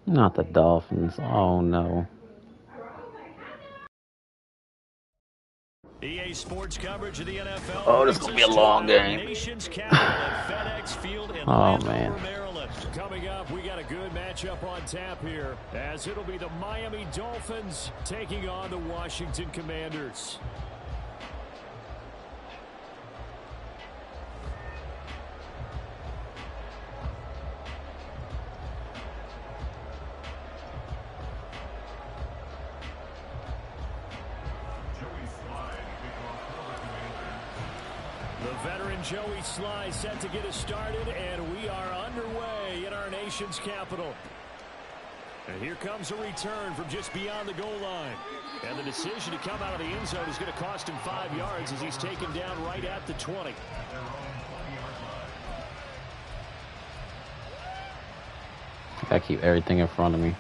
Not the Dolphins. Oh, no. EA Sports coverage of the NFL. Oh, this is going to be a long game. Nation's capital at FedEx Field in man. Maryland. Coming up, we got a good matchup on tap here, as it'll be the Miami Dolphins taking on the Washington Commanders. The veteran Joey Sly set to get us started, and we are underway in our nation's capital. And here comes a return from just beyond the goal line. And the decision to come out of the end zone is going to cost him 5 yards as he's taken down right at the 20. I keep everything in front of me.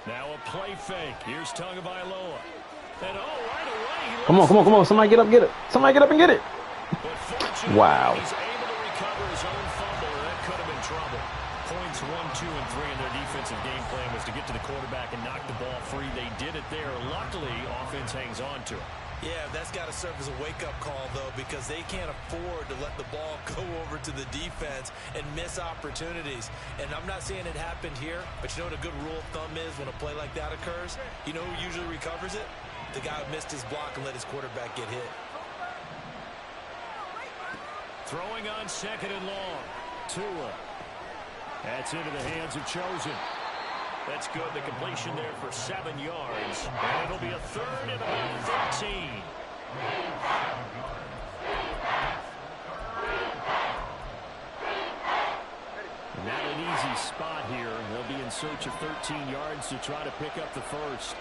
Now a play fake. Here's Tagovailoa. And right away. Come on. Somebody get up, get it. Somebody get up and get it. Wow. He's able to recover his own fumble, or that could have been trouble. Points 1, 2, and 3 in their defensive game plan was to get to the quarterback and knock the ball free. They did it there. Luckily, offense hangs on to it. Yeah, that's got to serve as a wake-up call, though, because they can't afford to let the ball go over to the defense and miss opportunities. And I'm not saying it happened here, but you know what a good rule of thumb is when a play like that occurs? You know who usually recovers it? The guy who missed his block and let his quarterback get hit. Throwing on second and long. Tua. That's into the hands of Chosen. That's good. The completion there for 7 yards. And it'll be a third and about 13. Not an easy spot here. They'll be in search of 13 yards to try to pick up the first.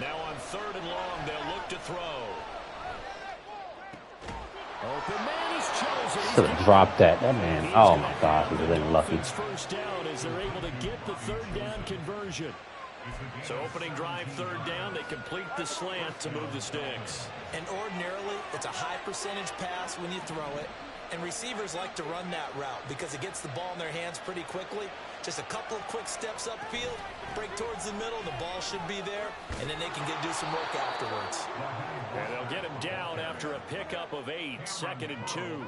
Now on third and long, they'll look to throw. Open man is chosen. Should have dropped that. That man, oh my gosh, he was unlucky. First down as they're able to get the third down conversion. So opening drive, third down, they complete the slant to move the sticks. And ordinarily, it's a high percentage pass when you throw it. And receivers like to run that route because it gets the ball in their hands pretty quickly. Just a couple of quick steps upfield, break towards the middle, the ball should be there, and then they can do some work afterwards. And they'll get him down after a pickup of 8, 2nd and 2.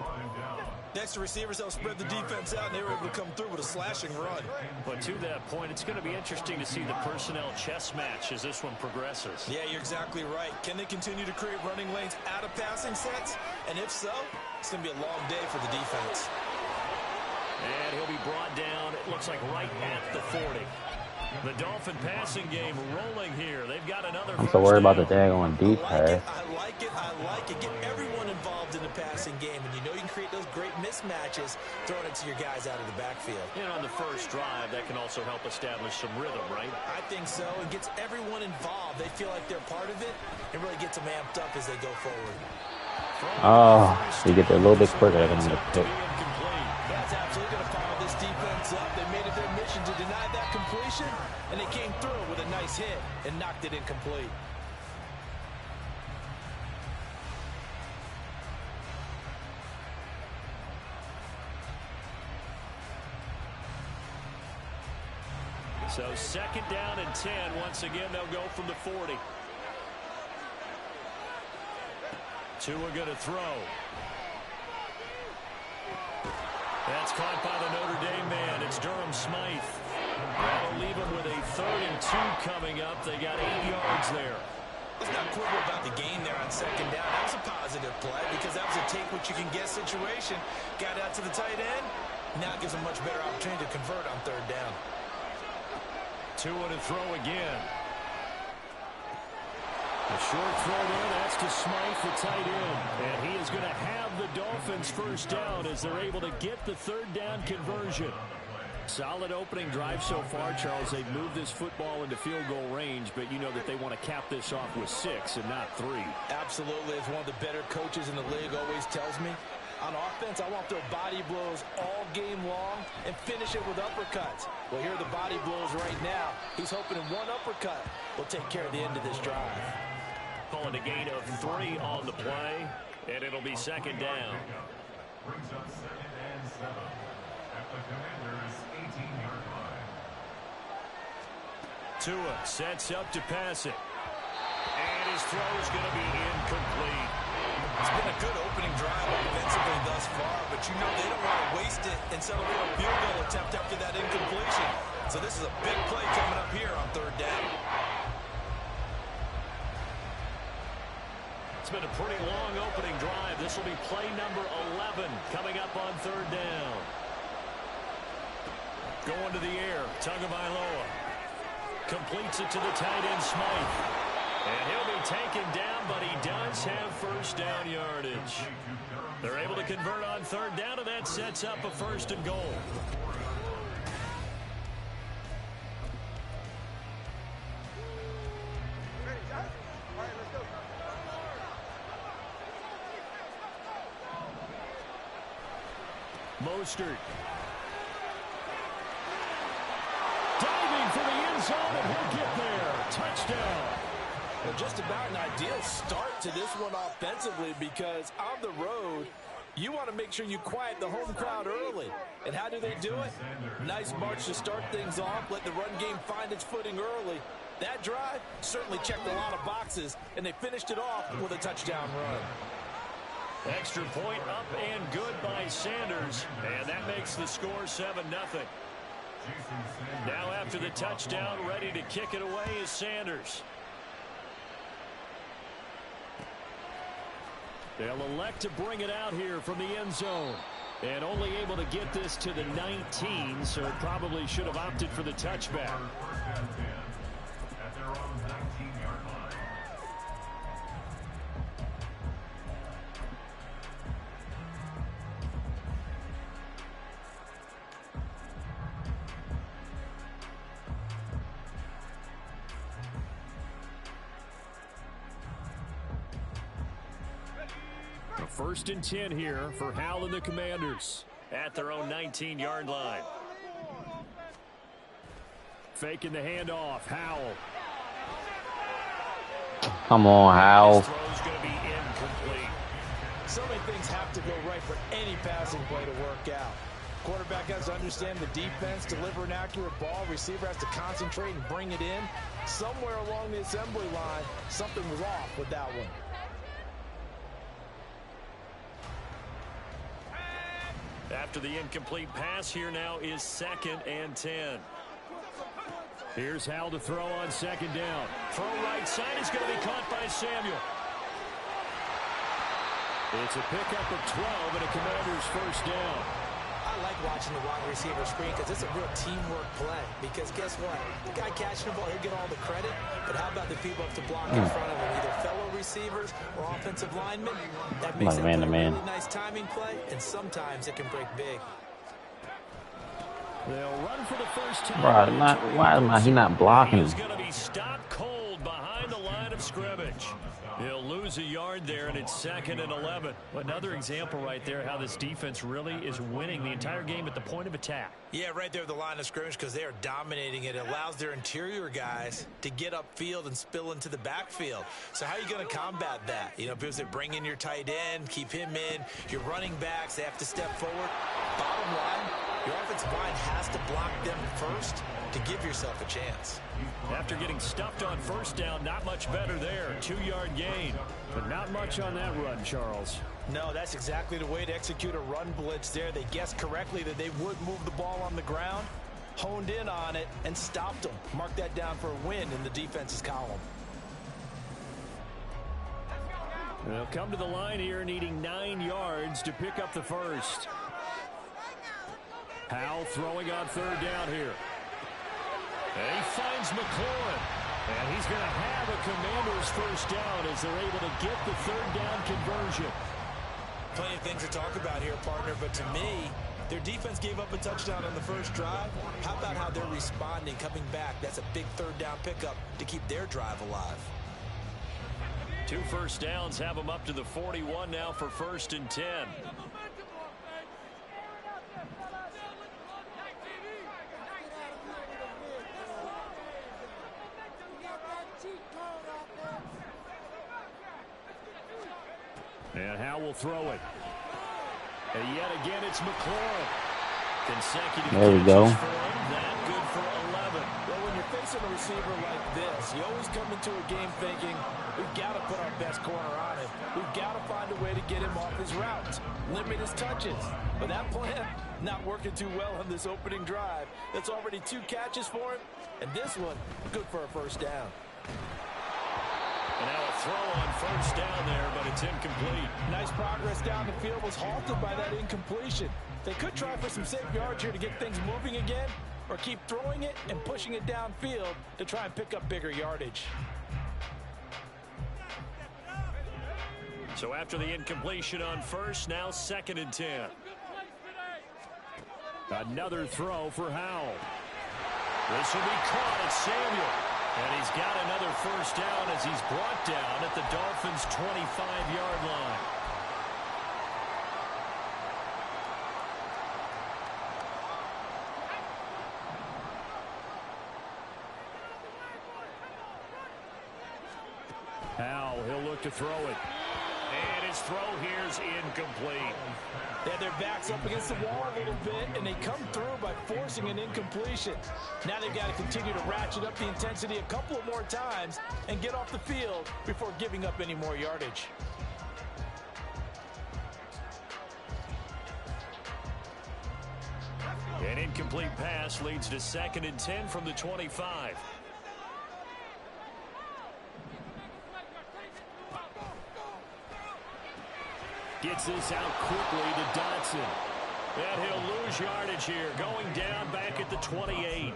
Next to receivers, they'll spread the defense out, and they were able to come through with a slashing run. But to that point, it's going to be interesting to see the personnel chess match as this one progresses. Yeah, you're exactly right. Can they continue to create running lanes out of passing sets? And if so, it's going to be a long day for the defense. And he'll be brought down, it looks like right at the 40. The Dolphin passing game rolling here. They've got another. I'm so worried about the daggone deep pass. I like it. Get everyone involved in the passing game. And you know you can create those great mismatches throwing it to your guys out of the backfield. And on the first drive, that can also help establish some rhythm, right? I think so. It gets everyone involved. They feel like they're part of it. It really gets them amped up as they go forward. Oh, you get there a little bit quicker than the pick. That's absolutely going to fire this defense up. They made it their mission to deny that completion, and they came through with a nice hit and knocked it incomplete. So 2nd down and 10. Once again, they'll go from the 40. Tua going to throw. That's caught by the Notre Dame man. It's Durham Smythe. That'll leave him with a 3rd and 2 coming up. They got 8 yards there. Let's not quibble about the gain there on 2nd down. That was a positive play because that was a take-what-you-can-get situation. Got out to the tight end. Now it gives them a much better opportunity to convert on 3rd down. Tua to throw again. A short throw there, that's to Smythe, the tight end. And he is going to have the Dolphins first down as they're able to get the 3rd down conversion. Solid opening drive so far, Charles. They've moved this football into field goal range, but you know that they want to cap this off with 6 and not 3. Absolutely. As one of the better coaches in the league always tells me, on offense, I want to throw body blows all game long and finish it with uppercuts. Well, here are the body blows right now. He's hoping in one uppercut will take care of the end of this drive. Calling a gain of 3 on the play, and it'll be second down. Brings up 2nd and 7 at the Commanders' 18-yard line. Tua sets up to pass it. And his throw is going to be incomplete. It's been a good opening drive offensively thus far, but you know they don't want to waste it and settle for a field goal attempt after that incompletion. So this is a big play coming up here on 3rd down. It's been a pretty long opening drive. This will be play number 11 coming up on 3rd down. Going to the air, Tagovailoa completes it to the tight end Smythe. And he'll be taken down, but he does have first down yardage. They're able to convert on 3rd down, and that sets up a 1st and goal. Mostert. Diving for the end zone, and he'll get there. Touchdown. Well, just about an ideal start to this one offensively, because on the road, you want to make sure you quiet the home crowd early. And how do they do it? Nice march to start things off. Let the run game find its footing early. That drive certainly checked a lot of boxes, and they finished it off with a touchdown run. Extra point up and good by Sanders, and that makes the score 7-0. Now after the touchdown, ready to kick it away is Sanders. They'll elect to bring it out here from the end zone. And only able to get this to the 19, so probably should have opted for the touchback. At their own 19-yard line. A 1st and 10 here for Howell and the Commanders at their own 19-yard line. Faking the handoff, Howell. Come on, Howell. His throw's going to be incomplete. So many things have to go right for any passing play to work out. Quarterback has to understand the defense, deliver an accurate ball. Receiver has to concentrate and bring it in. Somewhere along the assembly line, something was off with that one. After the incomplete pass, here now is 2nd and 10. Here's Howell to throw on 2nd down. Throw right side is going to be caught by Samuel. It's a pickup of 12 and a Commander's 1st down. I like watching the wide receiver screen because it's a real teamwork play. Because guess what? The guy catching the ball, he'll get all the credit. But how about the people up to block in front of him? Either fellow receivers or offensive linemen. That makes it a really nice timing play, and sometimes it can break big. They'll run for the first time. Bro, why am he not blocking? He's going to be stopped cold behind the line of scrimmage. He'll lose a yard there, and it's 2nd and 11. Another example right there how this defense really is winning the entire game at the point of attack. Yeah, right there at the line of scrimmage because they are dominating it. It allows their interior guys to get upfield and spill into the backfield. So how are you going to combat that? You know, because they bring in your tight end, keep him in. Your running backs, they have to step forward. Bottom line, your offensive line has to block them first to give yourself a chance. After getting stuffed on 1st down, not much better there. 2-yard gain. But not much on that run, Charles. No, that's exactly the way to execute a run blitz there. They guessed correctly that they would move the ball on the ground, honed in on it, and stopped them. Mark that down for a win in the defense's column. They'll come to the line here needing 9 yards to pick up the 1st. Howell throwing on 3rd down here. And he finds McLaurin. And he's going to have a Commander's 1st down as they're able to get the 3rd down conversion. Plenty of things to talk about here, partner, but to me, Their defense gave up a touchdown on the first drive. How about how they're responding, coming back? That's a big third down pickup to keep their drive alive. 2 first downs have them up to the 41 now for 1st and 10. And Howe will throw it. And yet again, it's McLaurin. Consecutive there we go. catches for him. That good for 11. Well, when you're facing a receiver like this, you always come into a game thinking, we've got to put our best corner on him. We've got to find a way to get him off his routes, limit his touches. But that plan, not working too well on this opening drive. That's already 2 catches for him, and this one, good for a first down. And now a throw on 1st down there, but it's incomplete. Nice progress down the field, was halted by that incompletion. They could try for some safe yards here to get things moving again, or keep throwing it and pushing it downfield to try and pick up bigger yardage. So after the incompletion on 1st, now 2nd and 10. Another throw for Howell. This will be caught at Samuel. And he's got another 1st down as he's brought down at the Dolphins' 25-yard line. Howell, he'll look to throw it. And his throw here's incomplete. They had their backs up against the wall a little bit, and they come through by forcing an incompletion. Now they've got to continue to ratchet up the intensity a couple of more times and get off the field before giving up any more yardage. An incomplete pass leads to 2nd and 10 from the 25. Gets this out quickly to Dotson. And he'll lose yardage here, going down back at the 28.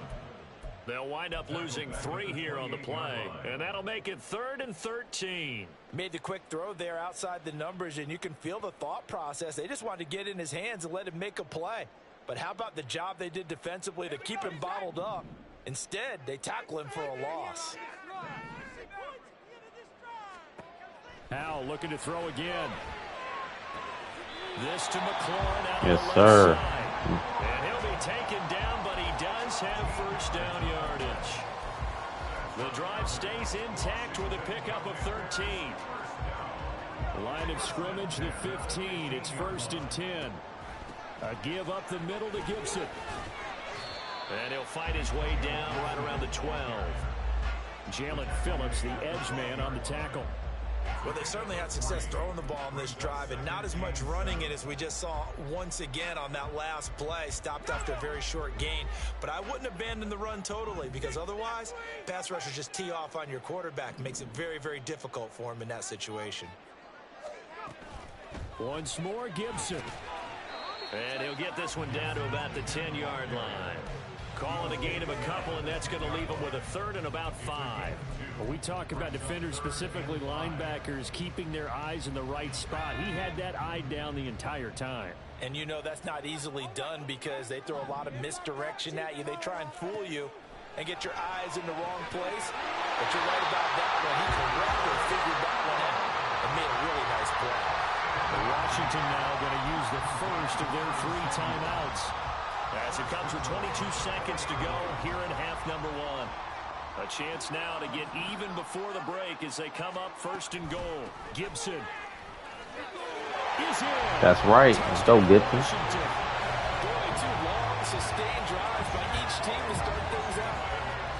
They'll wind up losing 3 here on the play, and that'll make it 3rd and 13. Made the quick throw there outside the numbers, and you can feel the thought process. They just wanted to get in his hands and let him make a play. But how about the job they did defensively to keep him bottled up? Instead, they tackle him for a loss. Howell looking to throw again. This to McLaurin out Yes, on the sir. left side. And he'll be taken down, but he does have 1st down yardage. The drive stays intact with a pickup of 13. Line of scrimmage, the 15. It's 1st and 10. A give up the middle to Gibson. And he'll fight his way down right around the 12. Jalen Phillips, the edge man, on the tackle. Well, they certainly had success throwing the ball on this drive, and not as much running it as we just saw once again on that last play. Stopped after a very short gain. But I wouldn't abandon the run totally, because otherwise, pass rushers just tee off on your quarterback. Makes it very, very difficult for him in that situation. Once more, Gibson. And he'll get this one down to about the 10-yard line. Calling a gain of a couple, and that's going to leave him with a 3rd and about 5. Well, we talk about defenders, specifically linebackers, keeping their eyes in the right spot. He had that eye down the entire time. And you know that's not easily done because they throw a lot of misdirection at you. They try and fool you and get your eyes in the wrong place. But you're right about that one. He correctly figured that one out and made a really nice play. Washington now going to use the first of their 3 timeouts. As it comes with 22 seconds to go here in half number 1. A chance now to get even before the break as they come up 1st and goal. Gibson is in. That's right. Let's go, Gibson. Boy, 2 long, sustained drives by each team to start things out.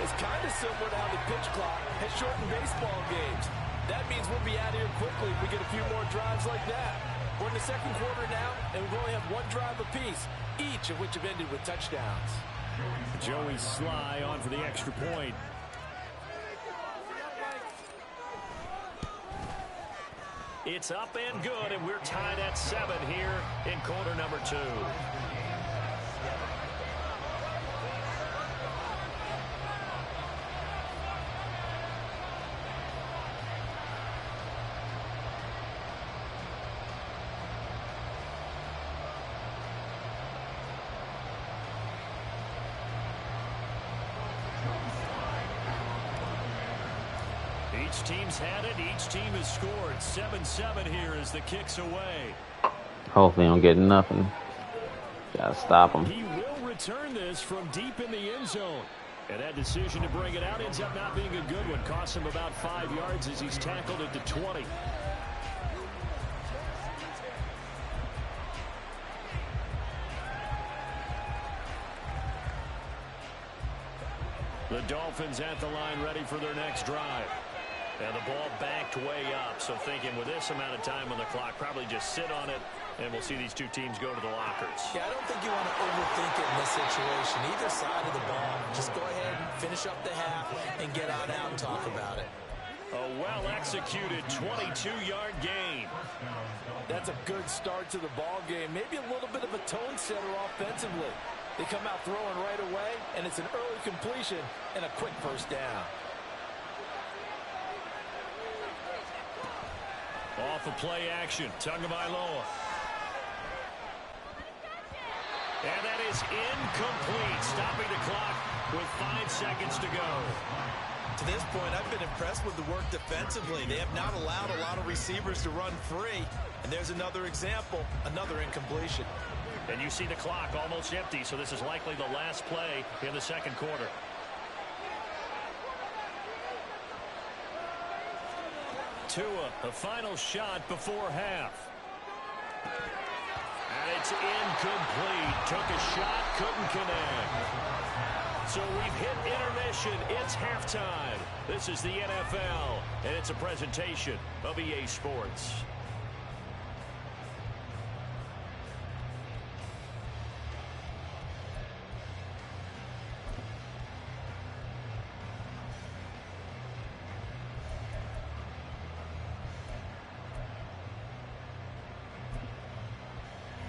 It's kind of similar to how the pitch clock has shortened baseball games. That means we'll be out of here quickly if we get a few more drives like that. We're in the 2nd quarter now, and we only have 1 drive apiece, each of which have ended with touchdowns. Joey Sly on for the extra point. It's up and good, and we're tied at 7 here in quarter number 2. Each team's had it. Each team has scored. 7-7 here as the kick's away. Hopefully, I don't get nothing. Gotta stop him. He will return this from deep in the end zone. And that decision to bring it out ends up not being a good one. Costs him about 5 yards as he's tackled at the 20. The Dolphins at the line ready for their next drive. And the ball backed way up. So thinking with this amount of time on the clock, probably just sit on it, and we'll see these two teams go to the lockers. Yeah, I don't think you want to overthink it in this situation. Either side of the ball, just go ahead and finish up the half and get on out and talk about it. A well-executed 22-yard gain. That's a good start to the ball game. Maybe a little bit of a tone setter offensively. They come out throwing right away, and it's an early completion and a quick first down. Off of play action, Tagovailoa. And that is incomplete, stopping the clock with 5 seconds to go. To this point, I've been impressed with the work defensively. They have not allowed a lot of receivers to run free. And there's another example, another incompletion. And you see the clock almost empty, so this is likely the last play in the second quarter. Tua, the final shot before half. And it's incomplete. Took a shot, couldn't connect. So we've hit intermission. It's halftime. This is the NFL, and it's a presentation of EA Sports.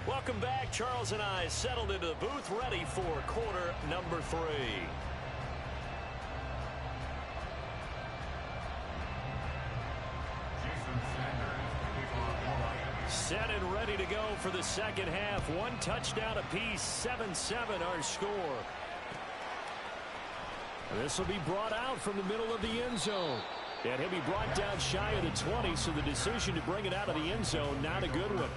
Welcome back. Charles and I settled into the booth, ready for quarter number 3. Set and ready to go for the second half. 1 touchdown apiece, 7-7 our score. This will be brought out from the middle of the end zone. And he'll be brought down shy of the 20, so the decision to bring it out of the end zone, not a good one.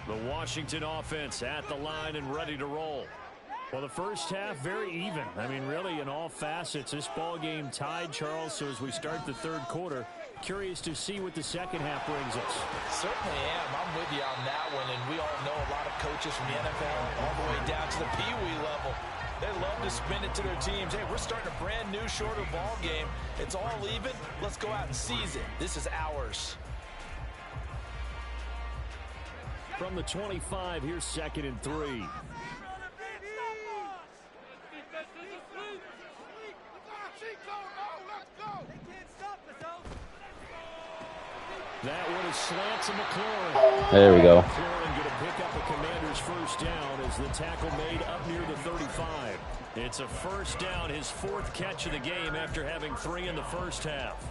The Washington offense at the line and ready to roll. Well, the first half, very even. I mean, really, in all facets, this ball game tied, Charles. So as we start the third quarter, curious to see what the second half brings us. Certainly am. I'm with you on that one. And we all know a lot of coaches from the NFL all the way down to the Pee-wee level. They love to spin it to their teams. Hey, we're starting a brand new, shorter ball game. It's all even. Let's go out and seize it. This is ours. From the 25, here's 2nd and 3. That one is slant to McLaurin. There we go. McLaurin going to pick up a Commander's first down as the tackle made up near the 35. It's a first down, his 4th catch of the game after having 3 in the first half.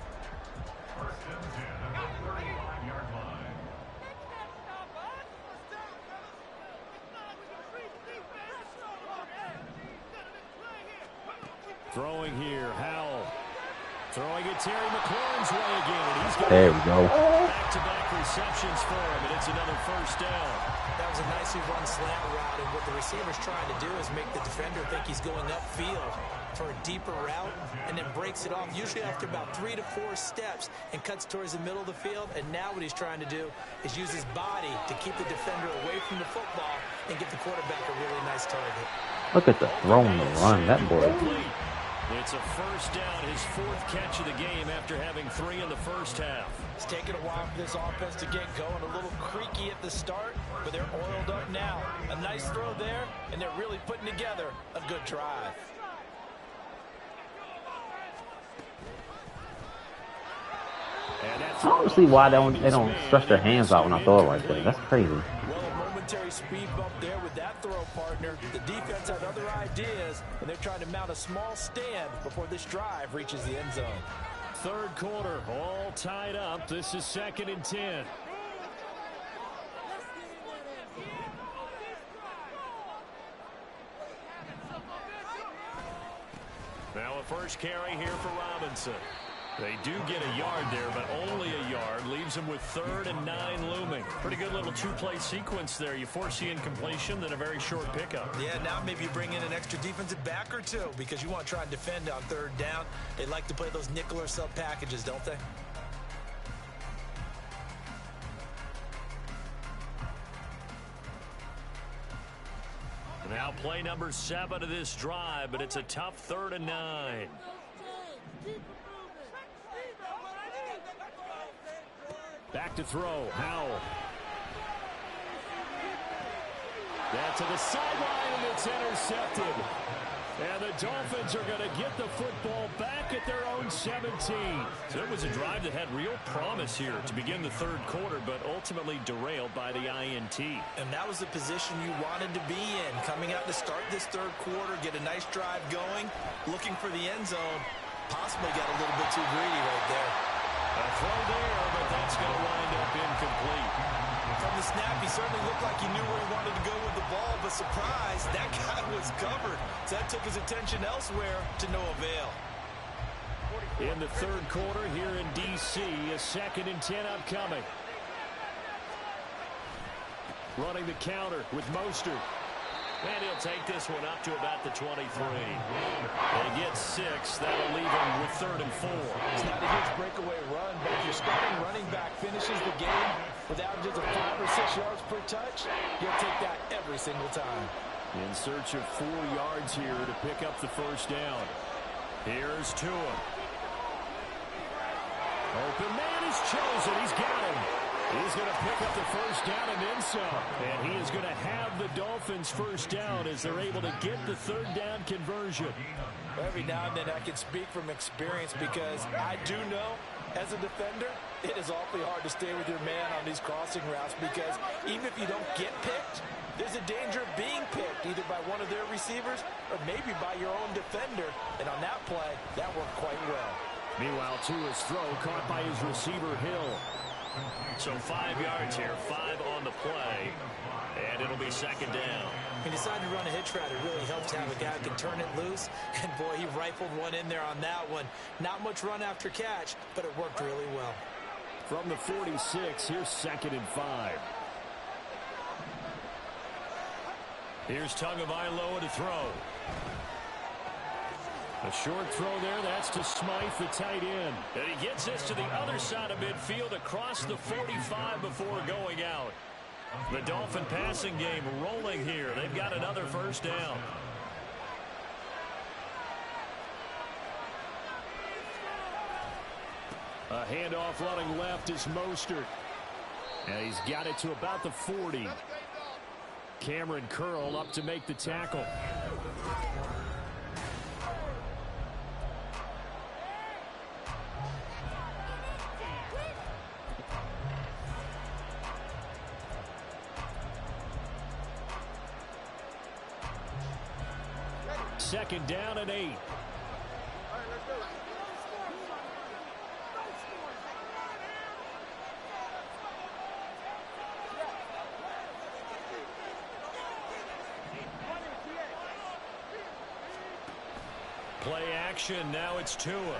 Throwing here, Howell. Throwing it Terry McLaurin's way again. And he's got there we go. Back-to-back receptions for him, and it's another first down. That was a nicely run slant route, and what the receiver's trying to do is make the defender think he's going upfield for a deeper route, and then breaks it off, usually after about 3 to 4 steps, and cuts towards the middle of the field. And now what he's trying to do is use his body to keep the defender away from the football and get the quarterback a really nice target. Look at the throw and the run. That boy. It's a first down, his 4th catch of the game after having 3 in the first half. It's taken a while for this offense to get going, a little creaky at the start, but they're oiled up now. A nice throw there, and they're really putting together a good drive. I don't see why they don't stretch their hands out when I throw it like that. That's crazy. Well, a momentary speed bump there with that throw, partner. The defense had other ideas, and they're trying to mount a small stand before this drive reaches the end zone. Third quarter, all tied up. This is 2nd and 10. first carry here for Robinson. They do get a yard there, but only a yard. Leaves them with 3rd and 9 looming. Pretty good little two-play sequence there. You force the incompletion, then a very short pickup. Yeah, now maybe you bring in an extra defensive back or two because you want to try and defend on 3rd down. They like to play those nickel or sub packages, don't they? Now play number 7 of this drive, but it's a tough 3rd and 9. Back to throw. Howell. That to the sideline, and it's intercepted. And the Dolphins are going to get the football back at their own 17. So it was a drive that had real promise here to begin the 3rd quarter, but ultimately derailed by the INT. And that was the position you wanted to be in. Coming out to start this 3rd quarter, get a nice drive going, looking for the end zone. Possibly got a little bit too greedy right there. A throw there, but that's going to wind up incomplete. From the snap, he certainly looked like he knew where he wanted to go with the ball, but surprise, that guy was covered. So that took his attention elsewhere to no avail. In the 3rd quarter here in D.C., a 2nd and 10 upcoming. Running the counter with Mostert. And he'll take this one up to about the 23. They get 6. That'll leave him with 3rd and 4. It's not a huge breakaway run, but if your starting running back finishes the game with averages of 5 or 6 yards per touch, you'll take that every single time. In search of 4 yards here to pick up the first down. Here's Tua. Open man is chosen. He's got him. He's going to pick up the first down and then some. And he is going to have the Dolphins first down as they're able to get the 3rd down conversion. Every now and then I can speak from experience because I do know as a defender it is awfully hard to stay with your man on these crossing routes because even if you don't get picked, there's a danger of being picked either by one of their receivers or maybe by your own defender. And on that play, that worked quite well. Meanwhile, Tua's throw caught by his receiver, Hill. So 5 yards here, 5 on the play, and it'll be 2nd down. He decided to run a hitch route. It really helps to have a guy who can turn it loose. And, boy, he rifled one in there on that one. Not much run after catch, but it worked really well. From the 46, here's 2nd and 5. Here's Tagovailoa to throw. A short throw there, that's to Smythe, the tight end. And he gets this to the other side of midfield across the 45 before going out. The Dolphin passing game rolling here. They've got another first down. A handoff running left is Mostert. And he's got it to about the 40. Cameron Curl up to make the tackle. Second down and 8. Play action. Now it's Tua. All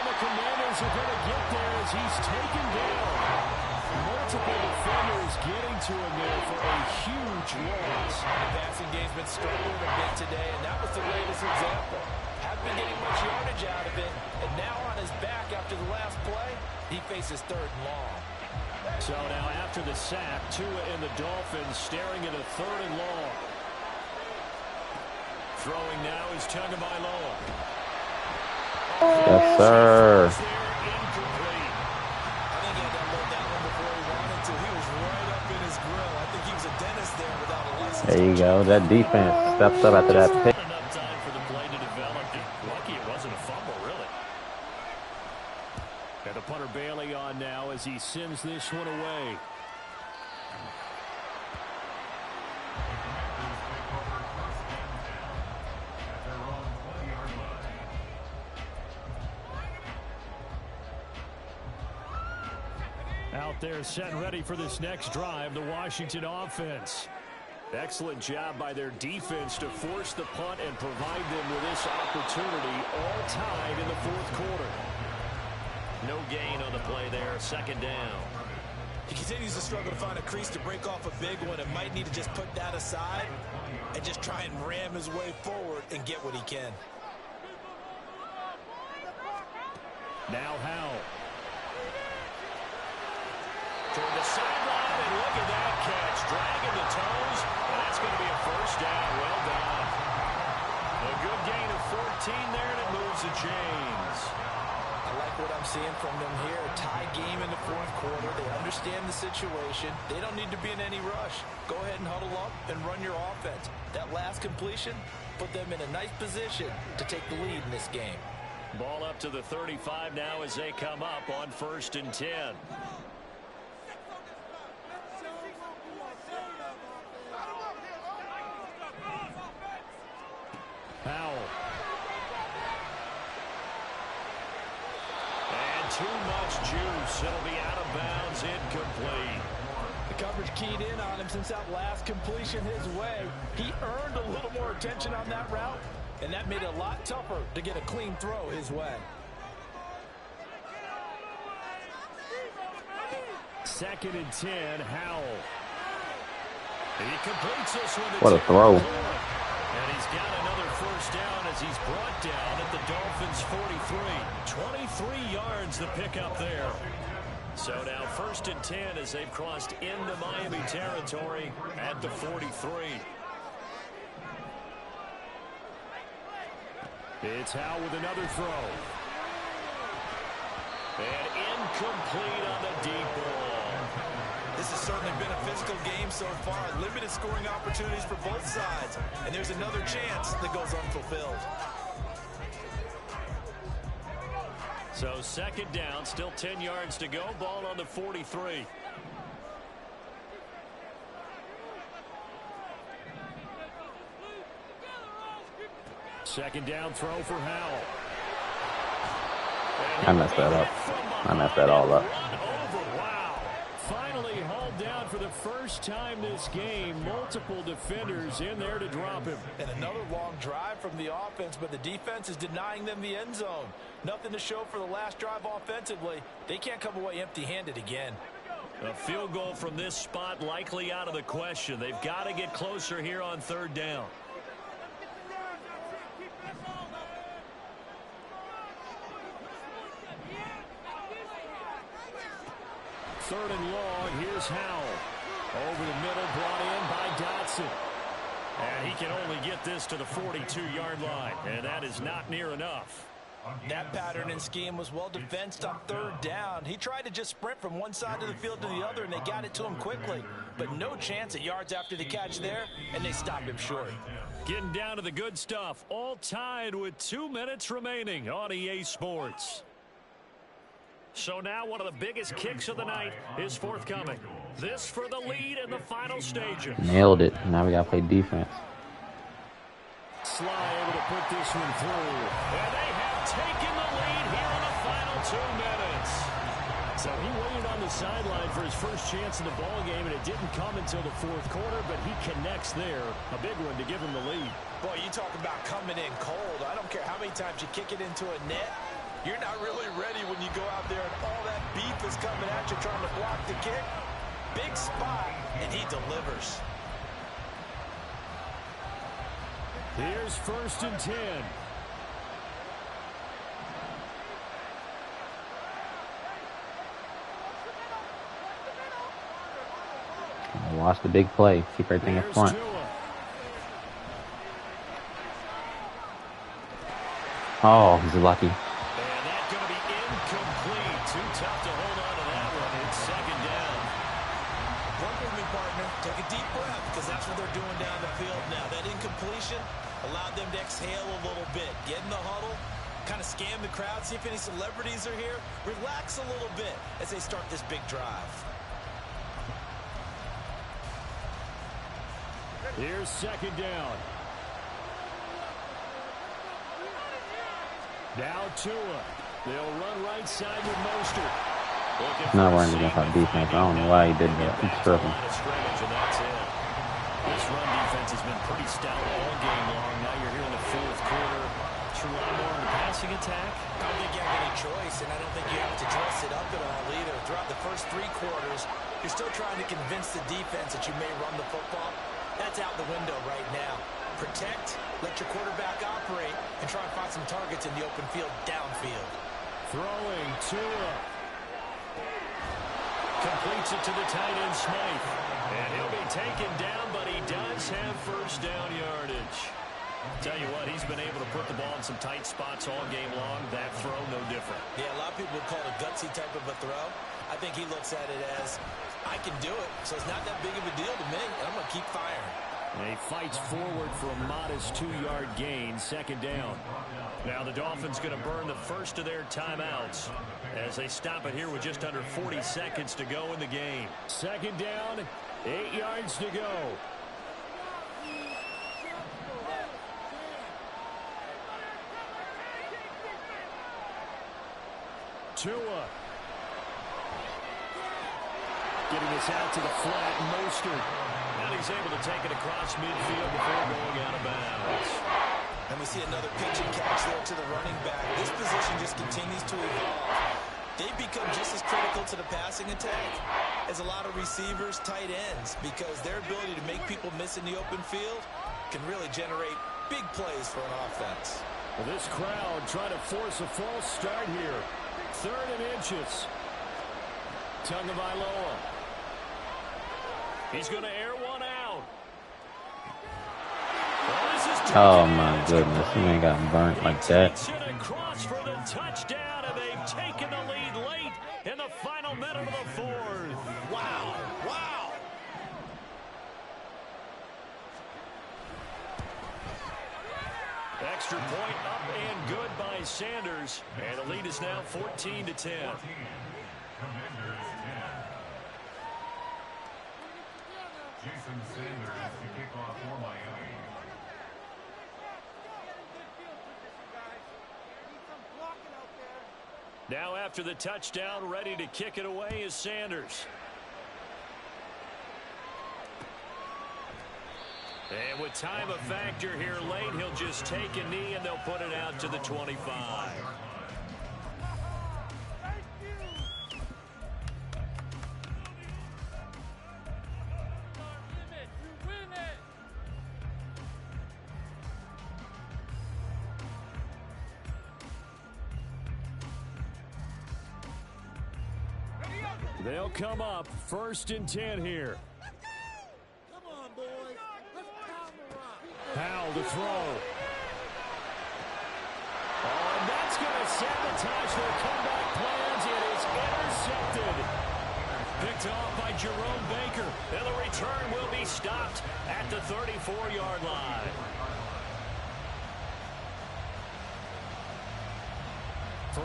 the Commanders are going to get there as he's taken down. Multiple defenders getting to him there for a huge loss. The passing game's been struggling a bit today, and that was the latest example. Haven't been getting much yardage out of it, and now on his back after the last play, he faces 3rd and long. So now after the sack, Tua and the Dolphins staring at a 3rd and long. Throwing now is Tagovailoa. Yes, sir. There you go. That defense stepped up after that pick. Enough time for the play to develop. Lucky it wasn't a fumble, really. And the punter Bailey on now as he sends this one away. Out there set and ready for this next drive, the Washington offense. Excellent job by their defense to force the punt and provide them with this opportunity, all tied in the fourth quarter. No gain on the play there, second down. He continues to struggle to find a crease to break off a big one and might need to just put that aside and just try and ram his way forward and get what he can. Now Howell. Toward the sideline, and look at that catch. Dragging the toes, and that's going to be a first down. Well done. A good gain of 14 there, and it moves the chains. I like what I'm seeing from them here. Tie game in the fourth quarter. They understand the situation. They don't need to be in any rush. Go ahead and huddle up and run your offense. That last completion put them in a nice position to take the lead in this game. Ball up to the 35 now as they come up on 1st and 10. Howell. And too much juice. It'll be out of bounds, incomplete. The coverage keyed in on him since that last completion his way. He earned a little more attention on that route, and that made it a lot tougher to get a clean throw his way. 2nd and 10, Howell. He completes this one. What a throw. And he's got another first down as he's brought down at the Dolphins' 43. 23 yards the pickup there. So now 1st and 10 as they've crossed into Miami territory at the 43. It's Howell with another throw. And incomplete on the deep ball. This has certainly been a physical game so far. Limited scoring opportunities for both sides. And there's another chance that goes unfulfilled. So 2nd down, still 10 yards to go. Ball on the 43. Second down throw for Howell. I messed that up. I messed that all up. Wow. Finally hauled down for the first time this game. Multiple defenders in there to drop him. And another long drive from the offense, but the defense is denying them the end zone. Nothing to show for the last drive offensively. They can't come away empty-handed again. A field goal from this spot likely out of the question. They've got to get closer here on 3rd down. 3rd and long. Here's Howell. Over the middle, brought in by Dotson. And he can only get this to the 42-yard line. And that is not near enough. That pattern and scheme was well defensed on 3rd down. He tried to just sprint from one side of the field to the other, and they got it to him quickly. But no chance at yards after the catch there, and they stopped him short. Getting down to the good stuff. All tied with 2 minutes remaining on EA Sports. So now one of the biggest kicks of the night is forthcoming. This for the lead in the final stages. Nailed it. Now we got to play defense. Sly able to put this one through. And they have taken the lead here in the final 2 minutes. So he waited on the sideline for his first chance in the ball game, and it didn't come until the 4th quarter, but he connects there. A big one to give him the lead. Boy, you talk about coming in cold. I don't care how many times you kick it into a net. You're not really ready when you go out there and all that beef is coming at you trying to block the kick. Big spot, and he delivers. Here's 1st and 10. Watch the big play. Keep everything up front. Oh, he's lucky. And that's going to be incomplete. Too tough to hold on to that one. It's 2nd down. Work with me, partner. Take a deep breath, because that's what they're doing down the field now. That incompletion allowed them to exhale a little bit. Get in the huddle, kind of scan the crowd, see if any celebrities are here. Relax a little bit as they start this big drive. Here's 2nd down. Now Tua. They'll run right side with Mostert. Not running against our defense. I don't know why he did that. He's tripping. This run defense has been pretty stout all game long. Now you're here in the fourth quarter. Should rely more on the passing attack? I don't think you have any choice, and I don't think you have to dress it up at all either. Throughout the first 3 quarters, you're still trying to convince the defense that you may run the football. That's out the window right now. Protect, let your quarterback operate, and try and find some targets in the open field downfield. Throwing Tua. Completes it to the tight end, Smythe. And he'll be taken down, but he does have first down yardage. Tell you what, he's been able to put the ball in some tight spots all game long. That throw, no different. Yeah, a lot of people would call it a gutsy type of a throw. I think he looks at it as, I can do it, so it's not that big of a deal to me, and I'm going to keep firing. And he fights forward for a modest 2-yard gain, second down. Now the Dolphins going to burn the first of their timeouts as they stop it here with just under 40 seconds to go in the game. Second down, 8 yards to go. Tua. Getting this out to the flat, Mostert. And he's able to take it across midfield before going out of bounds. And we see another pitch and catch there to the running back. This position just continues to evolve. They become just as critical to the passing attack as a lot of receivers, tight ends, because their ability to make people miss in the open field can really generate big plays for an offense. Well, this crowd trying to force a false start here. 3rd and inches. Tagovailoa. He's going to air one out. Oh my goodness, he ain't got burnt like that. Across for the touchdown, and they've taken the lead late in the final minute of the 4th. Wow, wow. Extra point up and good by Sanders, and the lead is now 14-10. Commanders 10. Jason Sanders to kick off for Miami. Now after the touchdown, ready to kick it away is Sanders. And with time a factor here late, he'll just take a knee and they'll put it out to the 25. They'll come up 1st and 10 here. Come on, boys. Let's pound the rock. Powell to throw. Oh, and that's going to sabotage their comeback plans. It is intercepted. Picked off by Jerome Baker. And the return will be stopped at the 34-yard line.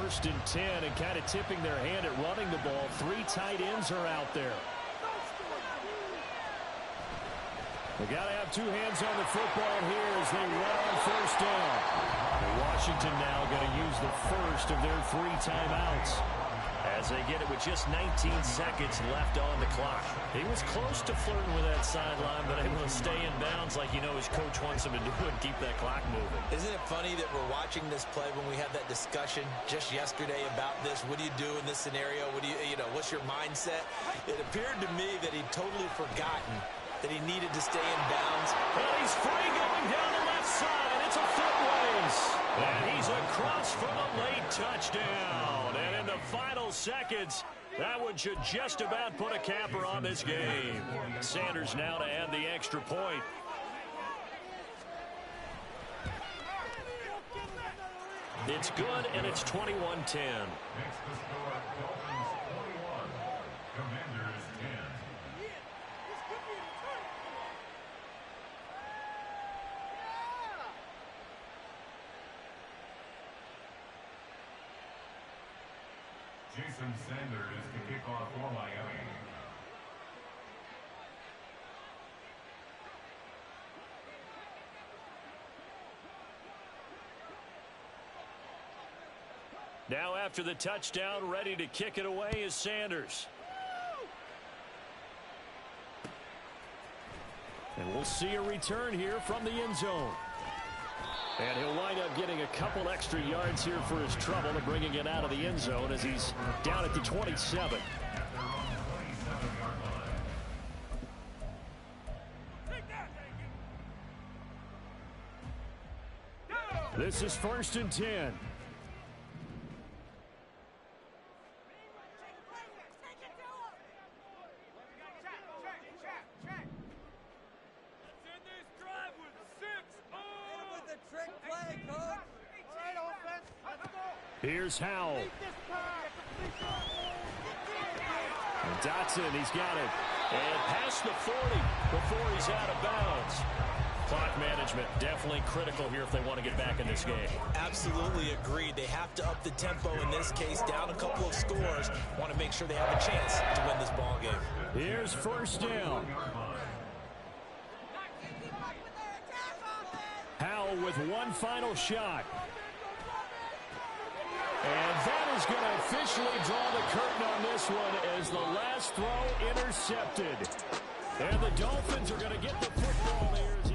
First and 10, and kind of tipping their hand at running the ball. 3 tight ends are out there. They got to have 2 hands on the football here as they run on 1st down. And Washington now going to use the first of their 3 timeouts as they get it with just 19 seconds left on the clock. He was close to flirting with that sideline, but able to stay in bounds like you know his coach wants him to do and keep that clock moving. Isn't it funny that we're watching this play when we had that discussion just yesterday about this? What do you do in this scenario? What do you know, what's your mindset? It appeared to me that he'd totally forgotten that he needed to stay in bounds. And he's free going down the left side. It's a foot race. And he's across for the late touchdown. And in the final seconds, that one should just about put a capper on this game. Sanders now to add the extra point. It's good, and it's 21-10. Next to score, Dolphins 21. Commanders 10. Jason Sanders to kick off for Miami. Now after the touchdown, ready to kick it away is Sanders. And we'll see a return here from the end zone. And he'll wind up getting a couple extra yards here for his trouble and bringing it out of the end zone as he's down at the 27. This is 1st and 10. Here's Howell. And Dotson, he's got it. And past the 40 before he's out of bounds. Clock management definitely critical here if they want to get back in this game. Absolutely agreed. They have to up the tempo in this case, down a couple of scores. Want to make sure they have a chance to win this ball game. Here's 1st down. Howell with one final shot. And that is going to officially draw the curtain on this one as the last throw intercepted. And the Dolphins are going to get the football here.